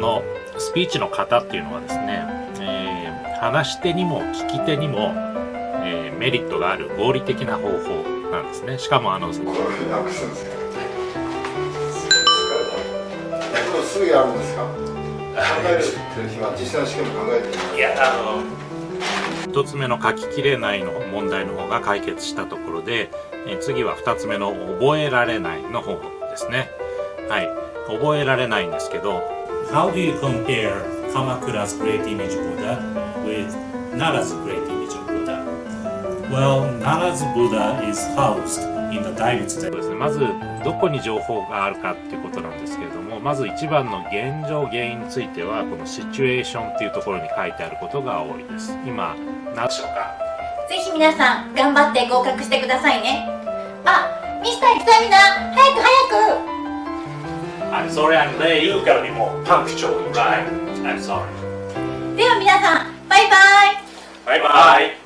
のスピーチの型っていうのはですね、話し手にも聞き手にも、メリットがある合理的な方法なんですね。しかもこういうふうになくすんですか。すぐやるんですか。考える日は実際の試験も考えてる。いや、1つ目の書ききれないの問題の方が解決したところで、次は2つ目の覚えられないの方ですね。はい、覚えられないんですけど、How do you compare Kamakura's Great Image Buddha with Nara's Great Image of Buddha? Well, Nara's Buddha is housed in the Daibutsu. そうですね。まずどこに情報があるかっていうことなんですけれども、まず一番の現状原因についてはこのシチュエーションっていうところに書いてあることが多いです。今何でしょうか。ぜひ皆さん頑張って合格してくださいね。あ、ミスターエクザミナー、早く早く。I'm sorry, I'm late. You've got to be more punctual, right? I'm sorry. では皆さん、バイバイ。バイバイ。